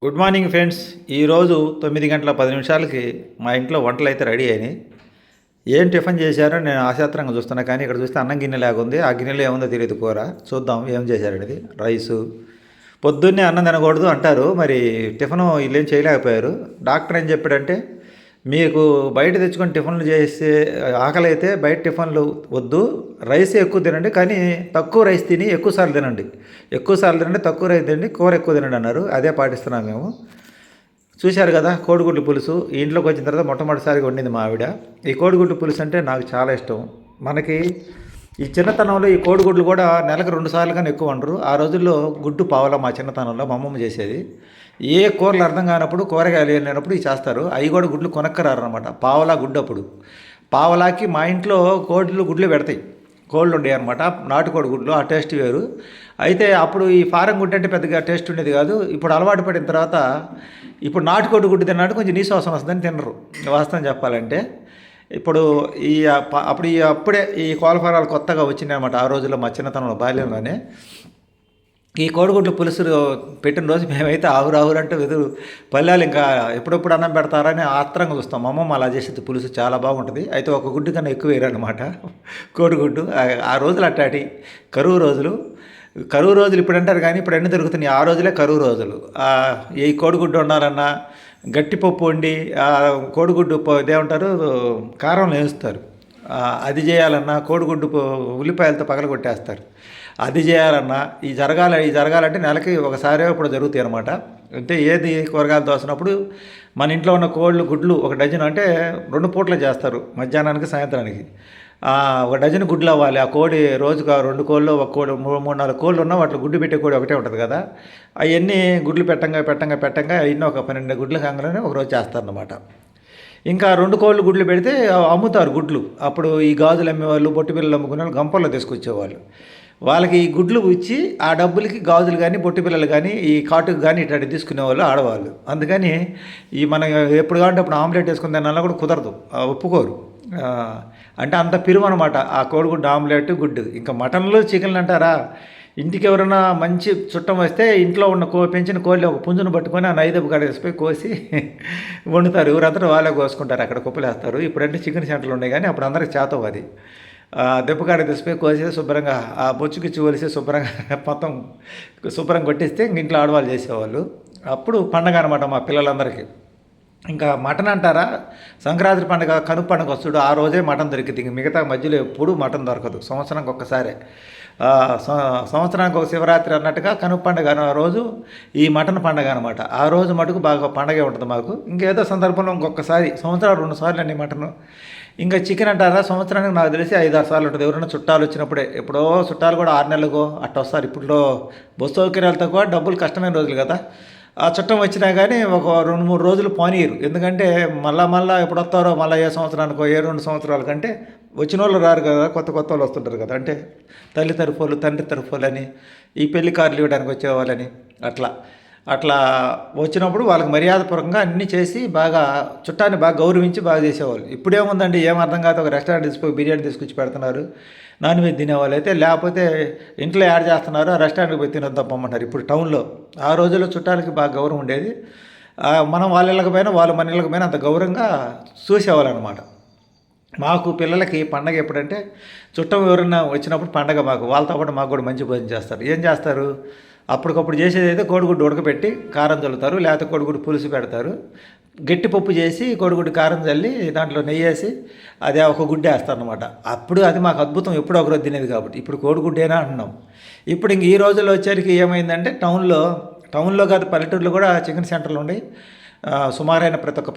Good morning friends. ఈరోజు 9 గంటల 10 నిమిషాలకి మా ఇంట్లో వంటలు అయితే రెడీ అయినాయి. ఏం టిఫిన్ చేశారో నేను ఆశాత్రంగా చూస్తున్నా, కానీ ఇక్కడ చూస్తే అన్నం గిన్నె లేకుంది. ఆ గిన్నెలో ఏముందో తెలియదు కూర. చూద్దాం ఏం చేశారనేది. రైసు పొద్దున్నే అన్నం తినకూడదు అంటారు, మరి టిఫిన్ వీళ్ళేం చేయలేకపోయారు. డాక్టర్ ఏం చెప్పాడంటే, మీకు బయట తెచ్చుకొని టిఫిన్లు చేసే ఆకలి అయితే బయట టిఫిన్లు వద్దు, రైస్ ఎక్కువ తినండి, కానీ తక్కువ రైస్ తిని ఎక్కువసార్లు తినండి. ఎక్కువసార్లు తినండి, తక్కువ రైస్ తినండి, కూర ఎక్కువ తినండి అన్నారు. అదే పాటిస్తున్నాం మేము. చూశారు కదా కోడిగుడ్లు పులుసు. ఈ ఇంట్లోకి వచ్చిన తర్వాత మొట్టమొదటిసారిగా వండింది మా ఆవిడ. ఈ కోడిగుడ్లు పులుసు అంటే నాకు చాలా ఇష్టం. మనకి ఈ చిన్నతనంలో ఈ కోడిగుడ్లు కూడా నెలకు 2 సార్లు కానీ ఎక్కువ వండరు. ఆ రోజుల్లో గుడ్డు పావలా మా చిన్నతనంలో మా అమ్మమ్మ చేసేది. ఏ కూరలు అర్థం కానప్పుడు, కూరగాయలు లేనప్పుడు ఇవి చేస్తారు. అవి కూడా గుడ్లు కొనక్కరారనమాట. పావలా గుడ్డు అప్పుడు. పావలాకి మా ఇంట్లో గుడ్లు పెడతాయి. కోళ్ళు ఉండేవి అనమాట, నాటుకోడి గుడ్లు. ఆ టేస్ట్ వేరు. అయితే అప్పుడు ఈ ఫారం గుడ్డు అంటే పెద్దగా టేస్ట్ ఉండేది కాదు. ఇప్పుడు అలవాటు పడిన తర్వాత ఇప్పుడు నాటుకోడి గుడ్డు తిన్నాడు కొంచెం నీసు వాసన వస్తుందని తినరు, వాస్తవం చెప్పాలంటే. ఇప్పుడు అప్పుడే ఈ కోళ్ళఫారాలు కొత్తగా వచ్చినాయి అనమాట. ఆ రోజుల్లో మా చిన్నతనంలో, బాల్యంలోనే. ఈ కోడిగుడ్లు పులుసు పెట్టిన రోజు మేమైతే ఆవురంటూ ఎదురు పల్లెలు ఇంకా ఎప్పుడెప్పుడు అన్నం పెడతారని ఆత్రంగా చూస్తాం. మా అమ్మమ్మ అలా చేసేది. పులుసు చాలా బాగుంటుంది. అయితే ఒక గుడ్డు కన్నా ఎక్కువ వేయరనమాట కోడిగుడ్డు. ఆ రోజులు అట్టాటి కరువు రోజులు. కరువు రోజులు ఇప్పుడు అంటారు, కానీ ఇప్పుడు అన్నీ దొరుకుతున్నాయి. ఆ రోజులే కరువు రోజులు. ఈ కోడిగుడ్డు వండాలన్నా గట్టిపప్పు వండి కోడిగుడ్డు ఇదేమంటారు, కారంలో వేస్తారు. అది చేయాలన్నా కోడిగుడ్డు ఉల్లిపాయలతో పగలగొట్టేస్తారు. అది చేయాలన్నా ఈ జరగాలంటే నెలకి ఒకసారి ఇప్పుడు జరుగుతాయి అనమాట. అంటే ఏది కూరగాయలు దోసినప్పుడు మన ఇంట్లో ఉన్న గుడ్లు 1 డజన్, అంటే 2 పూటలు చేస్తారు, మధ్యాహ్నానికి సాయంత్రానికి. 1 డజన్ గుడ్లు అవ్వాలి. ఆ కోడి రోజుకు 2 కోళ్ళు, 1 కోడి, 3-4 కోళ్ళు ఉన్నా వాటిలో గుడ్డు పెట్టే కోడి ఒకటే ఉంటుంది కదా. అవన్నీ గుడ్లు పెట్టంగా ఎన్నో ఒక 12 గుడ్లు కాగానే ఒకరోజు చేస్తారన్నమాట. ఇంకా 2 కోళ్ళు గుడ్లు పెడితే అమ్ముతారు గుడ్లు. అప్పుడు ఈ గాజులు అమ్మేవాళ్ళు, బొట్టు పిల్లలు అమ్ముకునే వాళ్ళు గంపల్లో తీసుకొచ్చేవాళ్ళు. వాళ్ళకి ఈ గుడ్లు ఇచ్చి ఆ డబ్బులకి గాజులు కానీ, బొట్టు పిల్లలు కానీ, ఈ కాటుకు కానీ ఇట్లాంటి తీసుకునేవాళ్ళు ఆడవాళ్ళు. అందుకని మనం ఎప్పుడు కావాలంటే అప్పుడు ఆమ్లెట్ వేసుకుని తినాలన్నా కూడా కుదరదు, ఒప్పుకోరు. అంటే అంత పిరువు అనమాట ఆ కోడిగుడ్డు ఆమ్లెట్ గుడ్డు. ఇంకా మటన్లు, చికెన్లు అంటారా, ఇంటికి ఎవరైనా మంచి చుట్టం వస్తే ఇంట్లో ఉన్న పెంచిన కోళ్ళు ఒక పుంజును పట్టుకొని ఆ నైదపు కాడ వేసిపోయి కోసి వండుతారు. ఎవరంతా వాళ్ళే కోసుకుంటారు, అక్కడ కుప్పలేస్తారు. ఇప్పుడంటే చికెన్ సెంటర్లు ఉన్నాయి, కానీ అప్పుడు అందరికి చేతవు అది. దెబ్బకాడ తెసిపోయి కోసేసి శుభ్రంగా ఆ బొచ్చుకిచ్చి ఒలిసి శుభ్రంగా మొత్తం శుభ్రంగా కొట్టిస్తే ఇంట్లో ఆడవాళ్ళు చేసేవాళ్ళు. అప్పుడు పండగ అనమాట మా పిల్లలందరికీ. ఇంకా మటన్ అంటారా, సంక్రాంతి పండుగ, కనుపు పండుగ వస్తుడు, ఆ రోజే మటన్ దొరికింది. ఇంక మిగతా మధ్యలో ఎప్పుడూ మటన్ దొరకదు. సంవత్సరానికి ఒక్కసారే. సంవత్సరానికి ఒక శివరాత్రి అన్నట్టుగా కనుపు పండుగ రోజు ఈ మటన్ పండుగ అనమాట. ఆ రోజు మటుకు బాగా పండగే ఉంటుంది మాకు. ఇంకేదో సందర్భంలో ఇంకొకసారి, సంవత్సరాలు 2 సార్లు అండి మటను. ఇంకా చికెన్ అంటారా, సంవత్సరానికి నాకు తెలిసి 5-6 సార్లు ఉంటుంది. ఎవరైనా చుట్టాలు వచ్చినప్పుడే. ఎప్పుడో చుట్టాలు కూడా 6 నెలలకో అట్ట వస్తారు. ఇప్పుడు బస్సు సౌకర్యాలతో కూడా డబ్బులు కష్టమైన రోజులు కదా. ఆ చుట్టం వచ్చినా కానీ ఒక 2-3 రోజులు పోనీయరు. ఎందుకంటే మళ్ళా ఎప్పుడు వస్తారో, మళ్ళీ ఏ సంవత్సరానికో, 2 సంవత్సరాల కంటే వచ్చిన వాళ్ళు రారు కదా, కొత్త వాళ్ళు వస్తుంటారు కదా. అంటే తల్లి తరఫులు, తండ్రి తరఫులు అని, ఈ పెళ్లి కార్డులు ఇవ్వడానికి వచ్చేవాళ్ళని, అట్లా వచ్చినప్పుడు వాళ్ళకి మర్యాదపూర్వకంగా అన్నీ చేసి బాగా చుట్టాన్ని బాగా గౌరవించి బాగా చేసేవాళ్ళు. ఇప్పుడేముందండి, ఏం అర్థం కాదు, ఒక రెస్టారెంట్ తీసుకుపోయి బిర్యానీ తీసుకొచ్చి పెడుతున్నారు. నాన్ వెజ్ తినేవాళ్ళు అయితే, లేకపోతే ఇంట్లో యాడ్ చేస్తున్నారు, ఆ రెస్టారెంట్కి పోయి తినొద్దాం పొమ్మంటారు ఇప్పుడు టౌన్లో. ఆ రోజుల్లో చుట్టాలకి బాగా గౌరవం ఉండేది. మనం వాళ్ళ ఇళ్ళకి పోయినా, వాళ్ళు మన ఇళ్ళకి పోయినా అంత గౌరవంగా చూసేవాళ్ళు అనమాట. మాకు పిల్లలకి పండగ ఎప్పుడంటే, చుట్టం ఎవరైనా వచ్చినప్పుడు పండగ మాకు. వాళ్ళతో పాటు మాకు కూడా మంచి భోజనం చేస్తారు. ఏం చేస్తారు, అప్పటికప్పుడు చేసేది అయితే కోడిగుడ్డు ఉడకబెట్టి కారం చల్లుతారు, లేకపోతే కోడిగుడ్డు పులుసు పెడతారు. గట్టి పప్పు చేసి కోడిగుడ్డు కారం చల్లి దాంట్లో నెయ్యి వేసి అదే ఒక గుడ్డు వేస్తారు అనమాట. అప్పుడు అది మాకు అద్భుతం, ఎప్పుడో ఒకరోజు తినేది కాబట్టి. ఇప్పుడు కోడిగుడ్డేనా అంటున్నాం. ఇప్పుడు ఇంక ఈ రోజుల్లో వచ్చేసరికి ఏమైందంటే, టౌన్లో కాదు, పల్లెటూరులో కూడా చికెన్ సెంటర్లు ఉన్నాయి. సుమారైన ప్రతి ఒక్క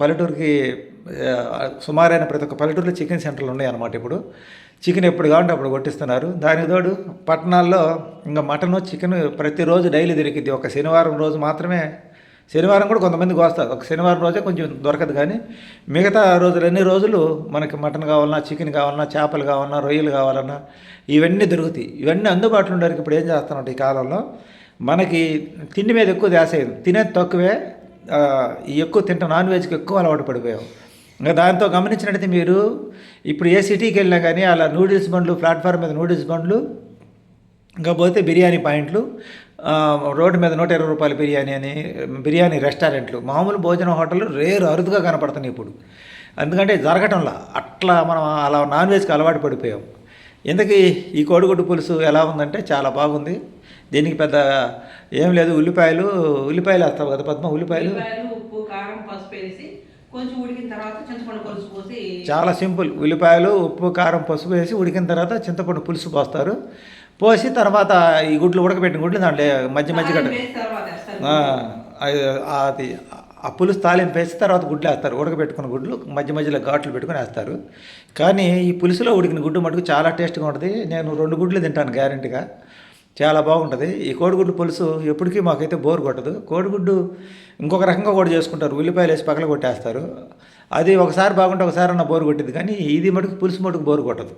పల్లెటూరులో చికెన్ సెంటర్లు ఉన్నాయి అన్నమాట. ఇప్పుడు చికెన్ ఎప్పుడు కావాలంటే అప్పుడు కొట్టిస్తున్నారు. దానికి తోడు పట్టణాల్లో ఇంకా మటను, చికెన్ ప్రతిరోజు డైలీ దొరికిద్ది. ఒక శనివారం రోజు మాత్రమే. శనివారం కూడా కొంతమందికి వస్తారు, ఒక శనివారం రోజే కొంచెం దొరకదు, కానీ మిగతా అన్ని రోజులు మనకి మటన్ కావాలన్నా, చికెన్ కావాలన్నా, చేపలు కావాలన్నా, రొయ్యలు కావాలన్నా ఇవన్నీ దొరుకుతాయి. ఇవన్నీ అందుబాటులో ఉండడానికి ఇప్పుడు ఏం చేస్తానంటే, ఈ కాలంలో మనకి తిండి మీద ఎక్కువ ధ్యాస అయింది, తినేది తక్కువే. ఎక్కువ తింటాం, నాన్ వెజ్కి ఎక్కువ అలవాటు పడిపోయాం. ఇంకా దాంతో గమనించినట్టయితే మీరు ఇప్పుడు ఏ సిటీకి వెళ్ళినా కానీ అలా నూడిల్స్ బండ్లు, ప్లాట్ఫామ్ మీద నూడిల్స్ బండ్లు, ఇంకా పోతే బిర్యానీ పాయింట్లు, రోడ్డు మీద ₹120 బిర్యానీ అని బిర్యానీ రెస్టారెంట్లు మామూలు భోజనం హోటళ్ళు అరుదుగా కనపడుతున్నాయి ఇప్పుడు. ఎందుకంటే జరగటంలా అట్లా మనం అలా నాన్ వెజ్కి అలవాటు పడిపోయాం. ఇంతకీ ఈ కోడిగుడ్డు పులుసు ఎలా ఉందంటే చాలా బాగుంది. దీనికి పెద్ద ఏం లేదు, ఉల్లిపాయలు వేస్తావు కదా పద్మ, ఉల్లిపాయలు ఉప్పు కారం పసుపు వేసి కొంచెం ఉడికిన తర్వాత చింతపండు పులుసు పోసి, చాలా సింపుల్. ఉల్లిపాయలు ఉప్పు కారం పసుపు వేసి ఉడికిన తర్వాత చింతపండు పులుసు పోస్తారు. పోసి తర్వాత ఈ గుడ్లు ఉడకబెట్టిన గుడ్లు దాంట్లో మధ్య అది ఆ పులుసు తాలింపు వేసి తర్వాత గుడ్లు వేస్తారు. ఉడకబెట్టుకున్న గుడ్లు మధ్య మధ్యలో ఘాట్లు పెట్టుకుని వేస్తారు. కానీ ఈ పులుసులో ఉడికిన గుడ్డు మటుకు చాలా టేస్ట్గా ఉంటుంది. నేను 2 గుడ్లు తింటాను గ్యారెంటీగా, చాలా బాగుంటుంది. ఈ కోడిగుడ్డు పులుసు ఎప్పటికీ మాకైతే బోర్ కొట్టదు. కోడిగుడ్డు ఇంకొక రకంగా కూడా చేసుకుంటారు, ఉల్లిపాయలు వేసి పగల కొట్టేస్తారు. అది ఒకసారి బాగుంటే ఒకసారి అన్న బోరు కొట్టింది, కానీ ఇది మటుకు పులుసు మటుకు బోరు కొట్టదు.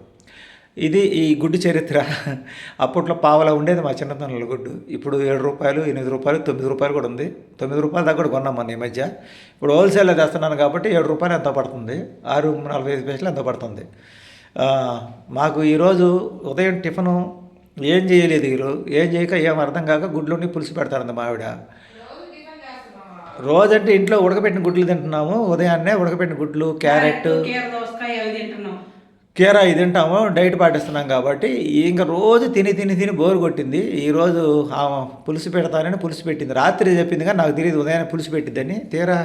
ఇది ఈ గుడ్డు చరిత్ర. అప్పట్లో పావలా ఉండేది మా చిన్నతనంలో గుడ్డు. ఇప్పుడు ₹7, ₹8, ₹9 కూడా ఉంది. ₹9 దాకా కూడా కొన్నాం మన ఈ మధ్య. ఇప్పుడు హోల్సేల్లో తెస్తున్నాను కాబట్టి ₹7 ఎంత పడుతుంది, 6.45 ఎంత పడుతుంది. మాకు ఈరోజు ఉదయం టిఫను ఏం చేయలేదు. ఈరోజు ఏం చేయక ఏం అర్థం కాక గుడ్లుని పులుసు పెడతారంది మా ఆవిడ. రోజంటే ఇంట్లో ఉడకబెట్టిన గుడ్లు తింటున్నాము. ఉదయాన్నే ఉడకబెట్టిన గుడ్లు, క్యారెట్, కీరా ఇది తింటాము, డైట్ పాటిస్తున్నాం కాబట్టి. ఇంకా రోజు తిని బోరు కొట్టింది. ఈరోజు పులుసు పెడతానని పులుసు పెట్టింది. రాత్రి చెప్పింది కానీ నాకు తెలియదు ఉదయాన్నే పులుసు పెట్టిద్దని. తీరా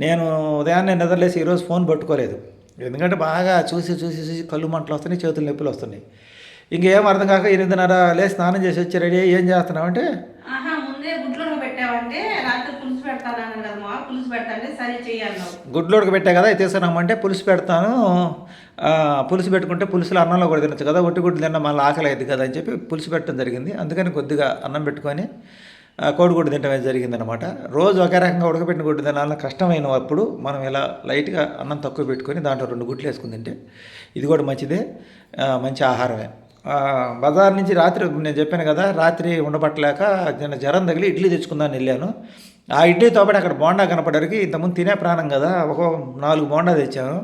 నేను ఉదయాన్నే నిద్రలేసి ఈరోజు ఫోన్ పట్టుకోలేదు. ఎందుకంటే బాగా చూసి కళ్ళు మంటలు వస్తున్నాయి, చేతులు నొప్పులు వస్తున్నాయి. ఇంకేం అర్థం కాక 8:30 లేసి స్నానం చేసి వచ్చి రెడీ ఏం చేస్తున్నామంటే, గుడ్లు ఉడకబెట్టా కదా తీసుకున్నామంటే పులుసు పెడతాను, పులుసు పెట్టుకుంటే పులుసులో అన్నంలో కూడా తినచ్చు కదా, ఒట్టి గుడ్లు తిన్నా మళ్ళీ ఆకలి అయింది కదా అని చెప్పి పులుసు పెట్టడం జరిగింది. అందుకని కొద్దిగా అన్నం పెట్టుకొని కోడిగుడ్డు తినడం జరిగిందనమాట. రోజు ఒకే రకంగా ఉడకబెట్టిన గుడ్డు తినాలని కష్టమైనప్పుడు మనం ఇలా లైట్గా అన్నం తక్కువ పెట్టుకొని దాంట్లో 2 గుడ్లు వేసుకుని తింటే ఇది కూడా మంచిదే, మంచి ఆహారమే. బజార్ నుంచి రాత్రి నేను చెప్పాను కదా, రాత్రి ఉండబట్టలేక నేను జ్వరం తగిలి ఇడ్లీ తెచ్చుకుందాన్ని వెళ్ళాను. ఆ ఇడ్లీతో పాటు అక్కడ బోండా కనపడరికి ఇంతకుముందు తినే ప్రాణం కదా, ఒక 4 బోండా తెచ్చాను.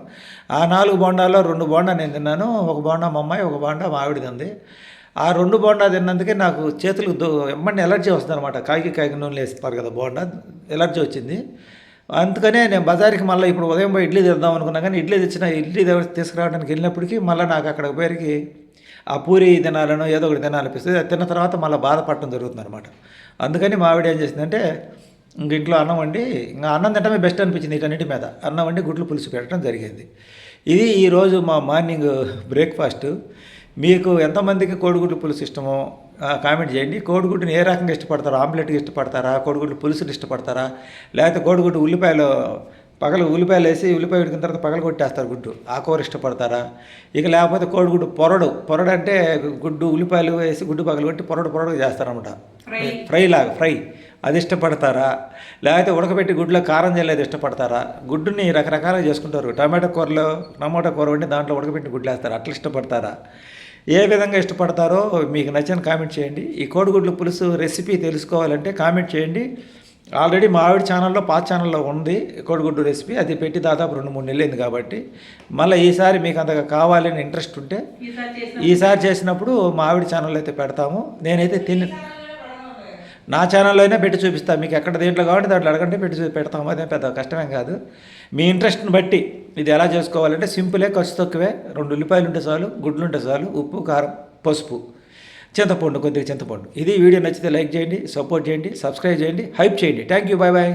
ఆ 4 బోండాల్లో 2 బోండా నేను తిన్నాను, 1 బోండా మా అమ్మాయి, 1 బోండా మా ఆవిడ తింది. ఆ 2 బోండా తిన్నందుకే నాకు చేతులు ఎమ్మని ఎలర్జీ వస్తుంది అనమాట. కాకి నూనెలు వేస్తారు కదా బోండా, ఎలర్జీ వచ్చింది. అందుకనే నేను బజార్కి మళ్ళీ ఇప్పుడు ఉదయం పోయి ఇడ్లీ తెద్దాం అనుకున్నా, కానీ ఇడ్లీ తీసుకురావడానికి వెళ్ళినప్పటికీ మళ్ళీ నాకు అక్కడ పేరుకి ఆ పూరి తినాలను ఏదో ఒకటి తినాలనిపిస్తుంది. తిన్న తర్వాత మళ్ళీ బాధపడటం జరుగుతుంది అనమాట. అందుకని మా ఆవిడ ఏం చేసిందంటే ఇంక ఇంట్లో అన్నం వండి, ఇంకా అన్నం తింటమే బెస్ట్ అనిపించింది వీటన్నిటి మీద. అన్నం వండి గుడ్లు పులుసు పెట్టడం జరిగింది. ఇది ఈరోజు మా మార్నింగ్ బ్రేక్ఫాస్ట్. మీకు ఎంతమందికి కోడిగుడ్లు పులుసు ఇష్టమో కామెంట్ చేయండి. కోడిగుడ్డుని ఏ రకంగా ఇష్టపడతారో, ఆమ్లెట్గా ఇష్టపడతారా, కోడిగుడ్లు పులుసుని ఇష్టపడతారా, లేకపోతే కోడిగుడ్డు ఉల్లిపాయలు వేసి ఉల్లిపాయ ఉడికిన తర్వాత పగలు కొట్టేస్తారు గుడ్డు, ఆ కూర ఇష్టపడతారా? ఇక లేకపోతే కోడిగుడ్డు పొరడు అంటే గుడ్డు ఉల్లిపాయలు వేసి గుడ్డు పగలు కొట్టి పొరడుగా చేస్తారనమాట, ఫ్రై అది ఇష్టపడతారా? లేకపోతే ఉడకబెట్టి గుడ్లో కారం చల్లేది ఇష్టపడతారా? గుడ్డుని రకరకాలుగా చేసుకుంటారు. టమాటో కూర వండి దాంట్లో ఉడకబెట్టి గుడ్లు వేస్తారు, అట్లా ఇష్టపడతారా? ఏ విధంగా ఇష్టపడతారో మీకు నచ్చిన కామెంట్ చేయండి. ఈ కోడిగుడ్ల పులుసు రెసిపీ తెలుసుకోవాలంటే కామెంట్ చేయండి. ఆల్రెడీ మా ఆవిడ ఛానల్లో, పాత ఛానల్లో ఉంది కోడిగుడ్డు రెసిపీ. అది పెట్టి దాదాపు 2-3 నెలలు అయింది కాబట్టి మళ్ళీ ఈసారి మీకు అంతగా కావాలని ఇంట్రెస్ట్ ఉంటే ఈసారి చేసినప్పుడు మా ఆవిడ ఛానల్లో అయితే పెడతాము. నేనైతే నా ఛానల్లో అయినా పెట్టి చూపిస్తాను. మీకు ఎక్కడ దేంట్లో కావాలంటే దాంట్లో అడగంటే పెడతాము. అదే పెద్ద కష్టమేం కాదు. మీ ఇంట్రెస్ట్ని బట్టి ఇది ఎలా చేసుకోవాలంటే సింపులే, ఖర్చు తక్కువే. 2 ఉల్లిపాయలు ఉంటే చాలు, గుడ్లు ఉంటే చాలు, ఉప్పు కారం పసుపు, కొద్దిగా చింతపండు. ఇది వీడియో నచ్చితే లైక్ చేయండి, సపోర్ట్ చేయండి, సబ్స్క్రైబ్ చేయండి, హైప్ చేయండి. Thank you, bye.